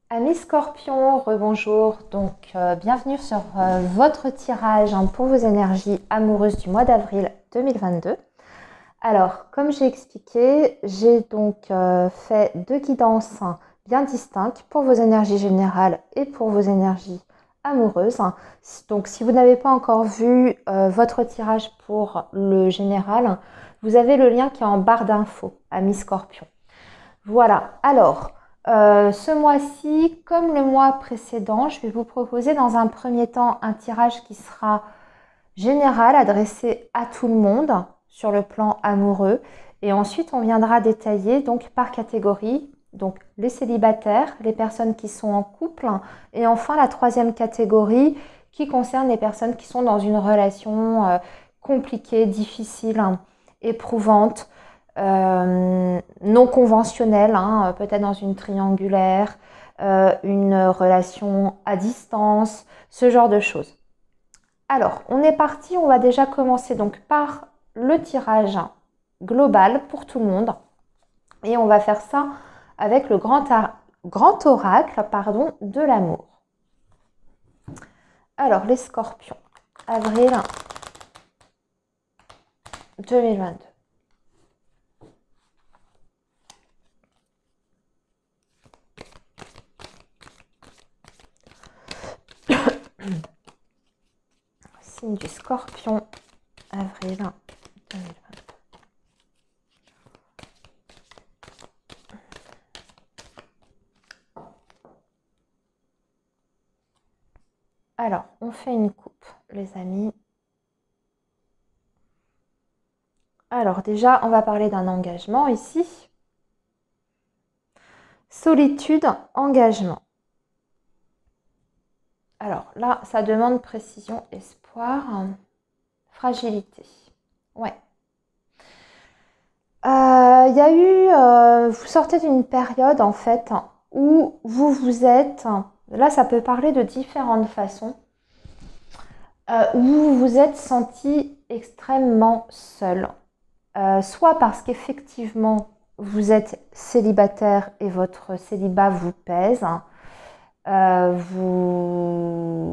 Amis Scorpion, rebonjour. Bienvenue sur votre tirage pour vos énergies amoureuses du mois d'avril 2022. Alors, comme j'ai expliqué, j'ai fait deux guidances bien distinctes pour vos énergies générales et pour vos énergies amoureuses. Donc, si vous n'avez pas encore vu votre tirage pour le général, vous avez le lien qui est en barre d'infos, Amis Scorpion. Voilà, alors, ce mois-ci, comme le mois précédent, je vais vous proposer dans un premier temps un tirage qui sera général, adressé à tout le monde sur le plan amoureux. Et ensuite, on viendra détailler donc par catégorie, donc les célibataires, les personnes qui sont en couple, et enfin la troisième catégorie qui concerne les personnes qui sont dans une relation compliquée, difficile, éprouvante, non conventionnelle, peut-être dans une triangulaire, une relation à distance, ce genre de choses. Alors, on est parti, on va déjà commencer donc par le tirage global pour tout le monde. Et on va faire ça avec le grand oracle de l'amour. Alors, les scorpions, avril 2022. Signe du scorpion, avril 2022. Alors, on fait une coupe, les amis. Alors déjà, on va parler d'un engagement ici. Solitude, engagement. Alors là, ça demande précision, espoir, fragilité. Ouais. Il y a eu, vous sortez d'une période en fait où vous êtes, là ça peut parler de différentes façons, où vous vous êtes senti extrêmement seul. Soit parce qu'effectivement vous êtes célibataire et votre célibat vous pèse,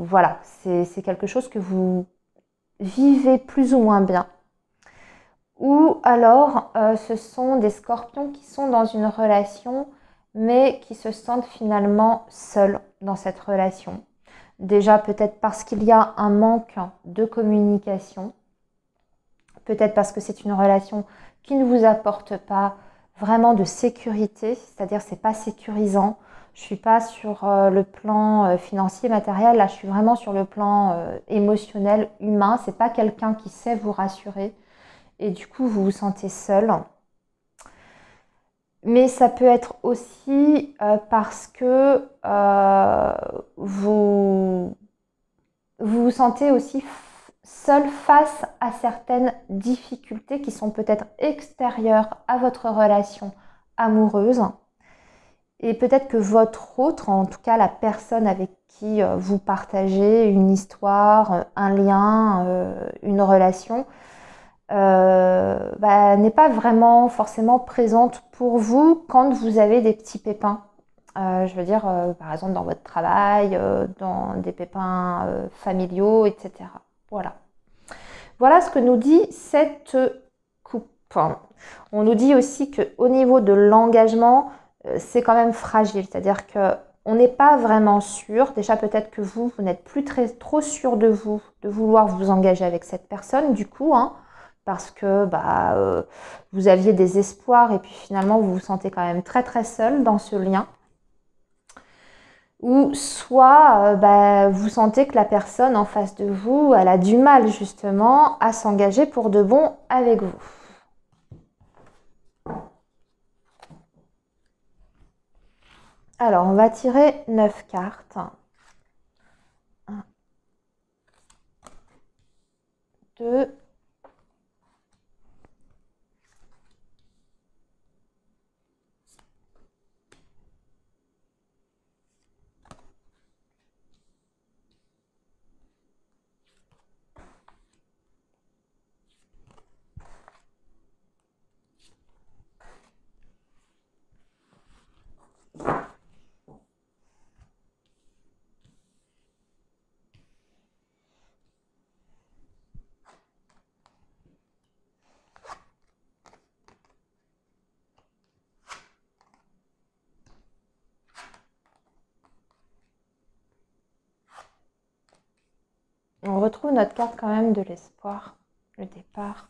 voilà, c'est quelque chose que vous vivez plus ou moins bien. Ou alors, ce sont des scorpions qui sont dans une relation, mais qui se sentent finalement seuls dans cette relation. Déjà, peut-être parce qu'il y a un manque de communication. Peut-être parce que c'est une relation qui ne vous apporte pas vraiment de sécurité, c'est-à-dire c'est pas sécurisant. Je suis pas sur le plan financier, matériel, là je suis vraiment sur le plan émotionnel, humain. C'est pas quelqu'un qui sait vous rassurer et du coup vous vous sentez seul. Mais ça peut être aussi parce que vous vous sentez aussi seul face à certaines difficultés qui sont peut-être extérieures à votre relation amoureuse. Et peut-être que votre autre, en tout cas la personne avec qui vous partagez une histoire, un lien, une relation, n'est pas vraiment forcément présente pour vous quand vous avez des petits pépins. Je veux dire, par exemple, dans votre travail, dans des pépins familiaux, etc. Voilà. Voilà ce que nous dit cette coupe. On nous dit aussi qu'au niveau de l'engagement, c'est quand même fragile. C'est-à-dire qu'on n'est pas vraiment sûr. Déjà, peut-être que vous n'êtes plus trop sûr de vous, de vouloir vous engager avec cette personne, du coup, parce que vous aviez des espoirs et puis finalement, vous vous sentez quand même très très seul dans ce lien. Ou soit vous sentez que la personne en face de vous, elle a du mal justement à s'engager pour de bon avec vous. Alors, on va tirer 9 cartes. 1, 2, On retrouve notre carte quand même de l'espoir, le départ,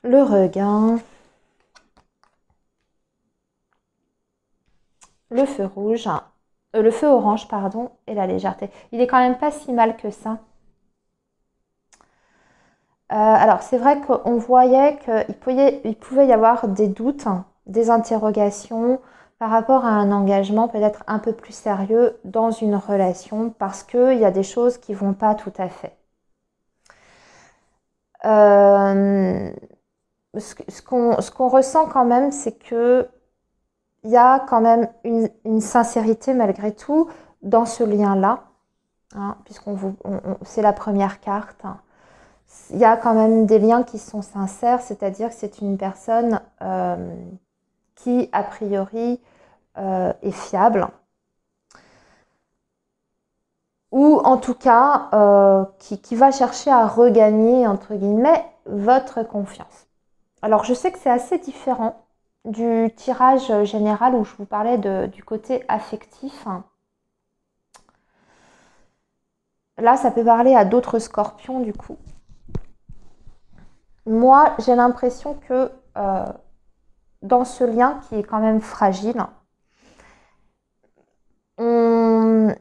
le regain, le feu rouge, le feu orange, pardon, et la légèreté. Il est quand même pas si mal que ça. Alors, c'est vrai qu'on voyait qu'il pouvait y avoir des doutes, des interrogations par rapport à un engagement peut-être un peu plus sérieux dans une relation parce qu'il y a des choses qui ne vont pas tout à fait. Ce qu'on ressent quand même, c'est que il y a quand même une sincérité malgré tout dans ce lien-là, hein, c'est la première carte. Il y a quand même des liens qui sont sincères, c'est-à-dire que c'est une personne qui, a priori, est fiable, ou en tout cas qui va chercher à regagner, entre guillemets, votre confiance. Alors, je sais que c'est assez différent du tirage général où je vous parlais du côté affectif. Là, ça peut parler à d'autres scorpions, du coup. Moi, j'ai l'impression que dans ce lien qui est quand même fragile, on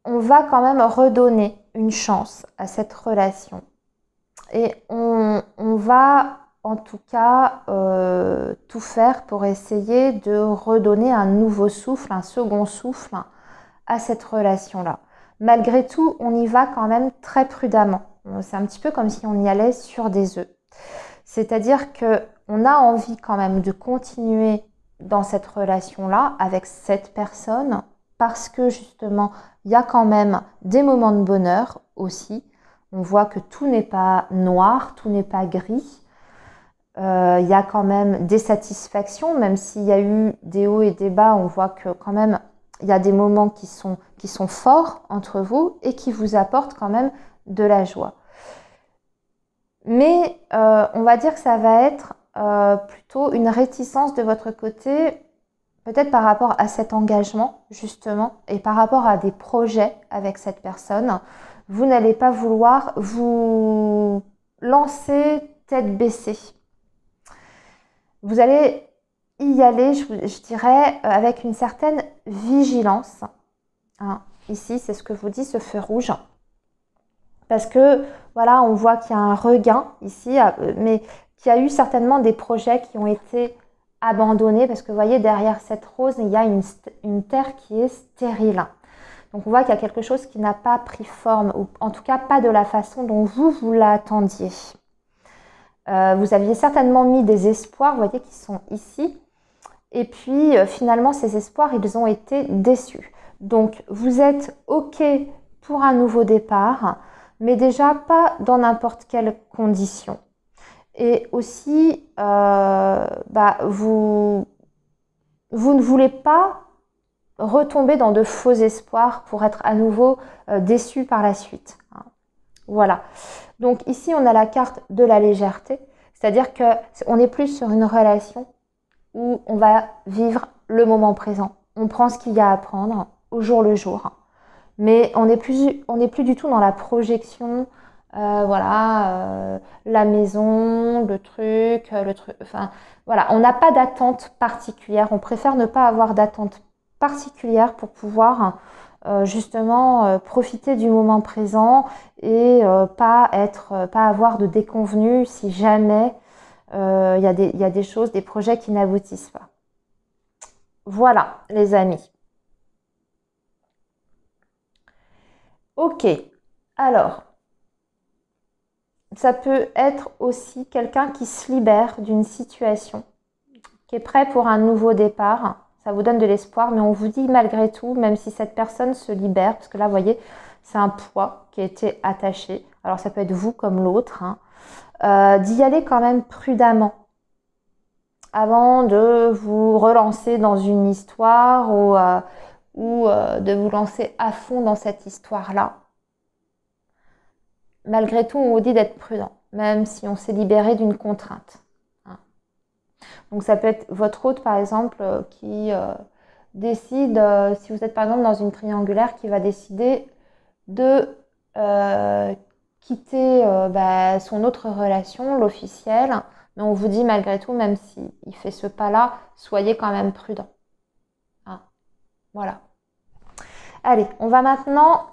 va quand même redonner une chance à cette relation. Et on va en tout cas tout faire pour essayer de redonner un nouveau souffle, un second souffle à cette relation-là. Malgré tout, on y va quand même très prudemment. C'est un petit peu comme si on y allait sur des œufs. C'est-à-dire qu'on a envie quand même de continuer dans cette relation-là avec cette personne parce que justement, il y a quand même des moments de bonheur aussi. On voit que tout n'est pas noir, tout n'est pas gris. Il y a quand même des satisfactions, même s'il y a eu des hauts et des bas, on voit que quand même il y a des moments qui sont forts entre vous et qui vous apportent quand même de la joie. Mais on va dire que ça va être plutôt une réticence de votre côté, peut-être par rapport à cet engagement justement et par rapport à des projets avec cette personne. Vous n'allez pas vouloir vous lancer tête baissée. Vous allez y aller, je dirais, avec une certaine vigilance. Hein, ici, c'est ce que vous dit ce feu rouge. Parce que, voilà, on voit qu'il y a un regain ici, mais qu'il y a eu certainement des projets qui ont été abandonnés. Parce que, vous voyez, derrière cette rose, il y a une terre qui est stérile. Donc, on voit qu'il y a quelque chose qui n'a pas pris forme, ou en tout cas pas de la façon dont vous l'attendiez. Vous aviez certainement mis des espoirs, vous voyez, qui sont ici. Et puis, finalement, ces espoirs, ils ont été déçus. Donc, vous êtes OK pour un nouveau départ, mais déjà pas dans n'importe quelle condition. Et aussi, vous ne voulez pas retomber dans de faux espoirs pour être à nouveau déçu par la suite. Voilà. Donc ici, on a la carte de la légèreté, c'est-à-dire qu'on est plus sur une relation où on va vivre le moment présent. On prend ce qu'il y a à prendre au jour le jour. Mais on n'est plus du tout dans la projection, la maison, le truc, enfin voilà, on n'a pas d'attente particulière. On préfère ne pas avoir d'attente particulière pour pouvoir justement profiter du moment présent et pas avoir de déconvenues si jamais il y a des choses, des projets qui n'aboutissent pas. Voilà les amis. Ok, alors, ça peut être aussi quelqu'un qui se libère d'une situation, qui est prêt pour un nouveau départ. Ça vous donne de l'espoir, mais on vous dit malgré tout, même si cette personne se libère, parce que là, vous voyez, c'est un poids qui a été attaché. Alors, ça peut être vous comme l'autre, d'y aller quand même prudemment avant de vous relancer dans une histoire ou de vous lancer à fond dans cette histoire-là. Malgré tout, on vous dit d'être prudent, même si on s'est libéré d'une contrainte. Donc ça peut être votre hôte, par exemple, qui décide, si vous êtes par exemple dans une triangulaire, qui va décider de quitter son autre relation, l'officiel. Mais on vous dit malgré tout, même s'il fait ce pas-là, soyez quand même prudent. Hein, voilà. Allez, on va maintenant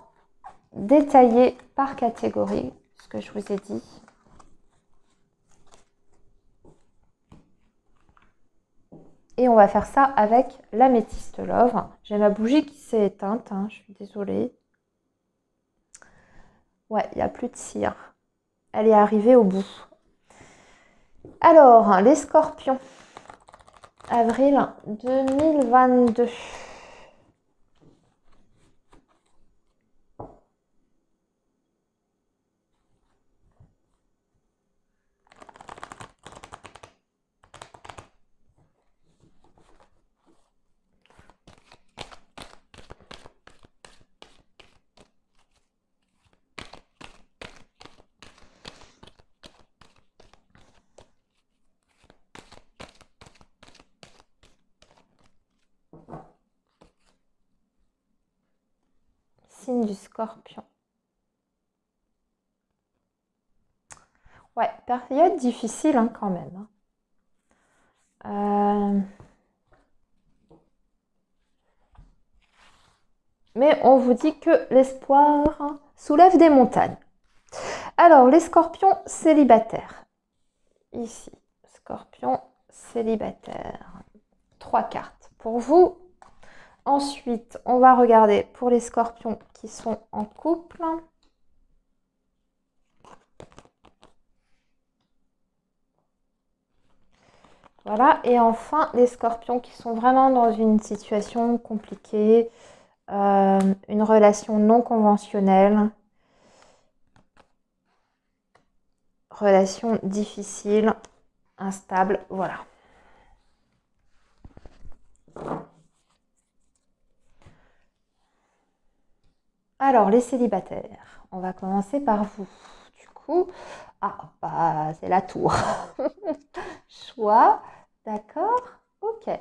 détailler par catégorie ce que je vous ai dit. Et on va faire ça avec l'améthyste love. J'ai ma bougie qui s'est éteinte, hein, je suis désolée. Ouais, il n'y a plus de cire. Elle est arrivée au bout. Alors, les scorpions. Avril 2022. Signe du scorpion. Ouais, période difficile hein, quand même. Mais on vous dit que l'espoir soulève des montagnes. Alors, les scorpions célibataires. Ici, scorpion célibataire. 3 cartes pour vous. Ensuite, on va regarder pour les scorpions qui sont en couple. Voilà, et enfin, les scorpions qui sont vraiment dans une situation compliquée, une relation non conventionnelle, relation difficile, instable, voilà. Alors, les célibataires, on va commencer par vous. Du coup, c'est la tour. Choix, d'accord, ok.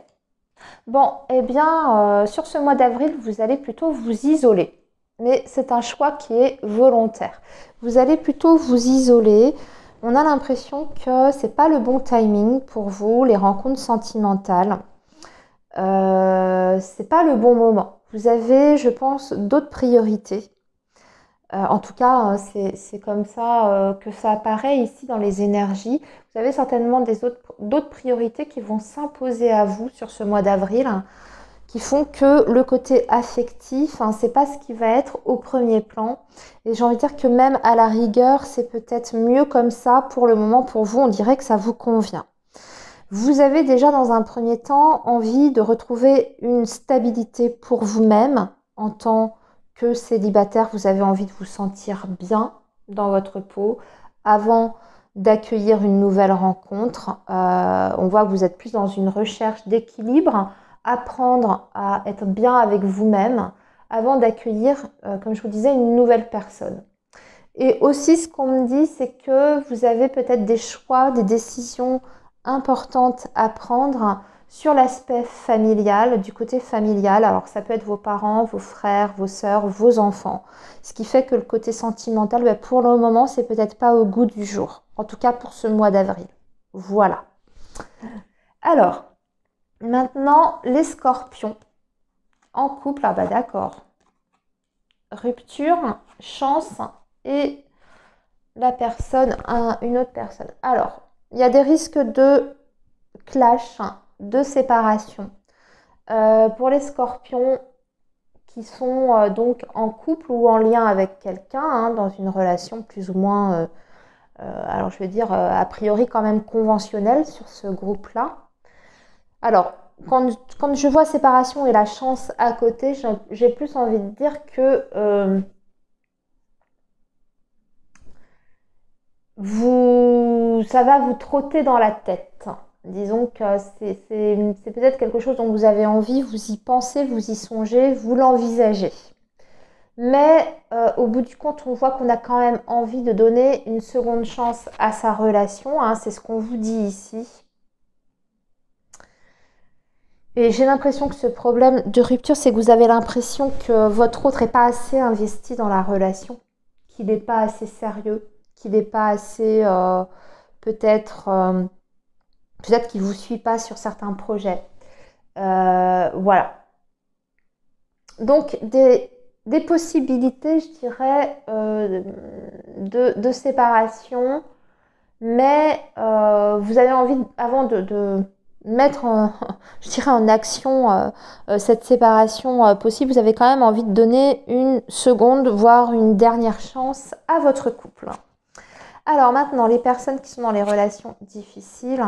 Bon, eh bien, sur ce mois d'avril, vous allez plutôt vous isoler. Mais c'est un choix qui est volontaire. Vous allez plutôt vous isoler. On a l'impression que c'est pas le bon timing pour vous, les rencontres sentimentales. C'est pas le bon moment. Vous avez, je pense, d'autres priorités. En tout cas, c'est comme ça que ça apparaît ici dans les énergies. Vous avez certainement d'autres priorités qui vont s'imposer à vous sur ce mois d'avril, qui font que le côté affectif, c'est pas ce qui va être au premier plan. Et j'ai envie de dire que même à la rigueur, c'est peut-être mieux comme ça pour le moment pour vous. On dirait que ça vous convient. Vous avez déjà dans un premier temps envie de retrouver une stabilité pour vous-même en tant que célibataire. Vous avez envie de vous sentir bien dans votre peau avant d'accueillir une nouvelle rencontre. On voit que vous êtes plus dans une recherche d'équilibre, apprendre à être bien avec vous-même avant d'accueillir, comme je vous disais, une nouvelle personne. Et aussi, ce qu'on me dit, c'est que vous avez peut-être des choix, des décisions importantes à prendre sur l'aspect familial, du côté familial. Alors, ça peut être vos parents, vos frères, vos sœurs, vos enfants. Ce qui fait que le côté sentimental, pour le moment, c'est peut-être pas au goût du jour. En tout cas, pour ce mois d'avril. Voilà. Alors, maintenant, les scorpions. En couple, d'accord. Rupture, chance et la personne, une autre personne. Alors, il y a des risques de clash, de séparation. Pour les scorpions qui sont donc en couple ou en lien avec quelqu'un, dans une relation plus ou moins, alors je vais dire a priori quand même conventionnelle sur ce groupe-là. Alors, quand je vois séparation et la chance à côté, j'ai plus envie de dire que ça va vous trotter dans la tête. Disons que c'est peut-être quelque chose dont vous avez envie, vous y pensez, vous y songez, vous l'envisagez. Mais au bout du compte, on voit qu'on a quand même envie de donner une seconde chance à sa relation. C'est ce qu'on vous dit ici. Et j'ai l'impression que ce problème de rupture, c'est que vous avez l'impression que votre autre n'est pas assez investi dans la relation, qui n'est pas assez sérieux, qui n'est pas assez peut-être qu'il ne vous suit pas sur certains projets. Voilà. Donc des possibilités, je dirais, de séparation, mais vous avez envie, avant de mettre je dirais en action cette séparation possible, vous avez quand même envie de donner une seconde, voire une dernière chance à votre couple. Alors maintenant, les personnes qui sont dans les relations difficiles,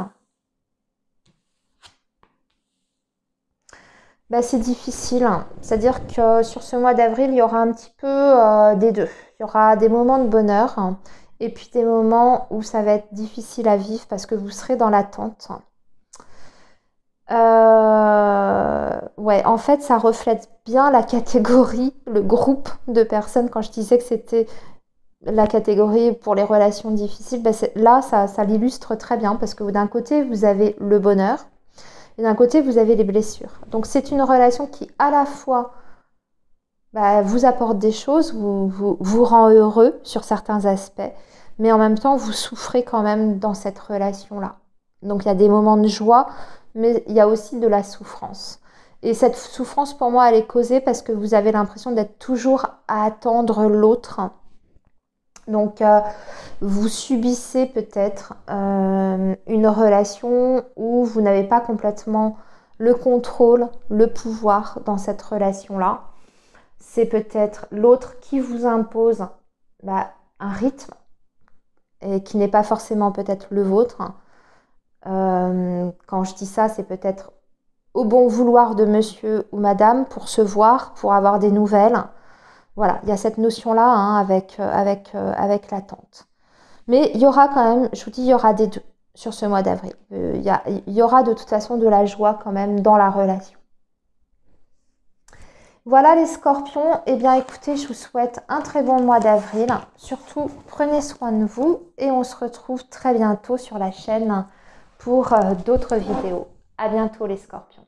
c'est difficile. C'est-à-dire que sur ce mois d'avril, il y aura un petit peu des deux. Il y aura des moments de bonheur et puis des moments où ça va être difficile à vivre parce que vous serez dans l'attente. Ouais, en fait, ça reflète bien la catégorie, le groupe de personnes. Quand je disais que c'était la catégorie pour les relations difficiles, là, ça l'illustre très bien parce que d'un côté, vous avez le bonheur et d'un côté, vous avez les blessures. Donc, c'est une relation qui, à la fois, vous apporte des choses, vous rend heureux sur certains aspects, mais en même temps, vous souffrez quand même dans cette relation-là. Donc, il y a des moments de joie, mais il y a aussi de la souffrance. Et cette souffrance, pour moi, elle est causée parce que vous avez l'impression d'être toujours à attendre l'autre. Donc, vous subissez peut-être une relation où vous n'avez pas complètement le contrôle, le pouvoir dans cette relation-là. C'est peut-être l'autre qui vous impose un rythme et qui n'est pas forcément peut-être le vôtre. Quand je dis ça, c'est peut-être au bon vouloir de monsieur ou madame pour se voir, pour avoir des nouvelles. Voilà, il y a cette notion-là avec l'attente. Mais il y aura quand même, je vous dis, il y aura des deux sur ce mois d'avril. Il y aura de toute façon de la joie quand même dans la relation. Voilà les scorpions, eh bien écoutez, je vous souhaite un très bon mois d'avril. Surtout, prenez soin de vous et on se retrouve très bientôt sur la chaîne pour d'autres vidéos. À bientôt les scorpions.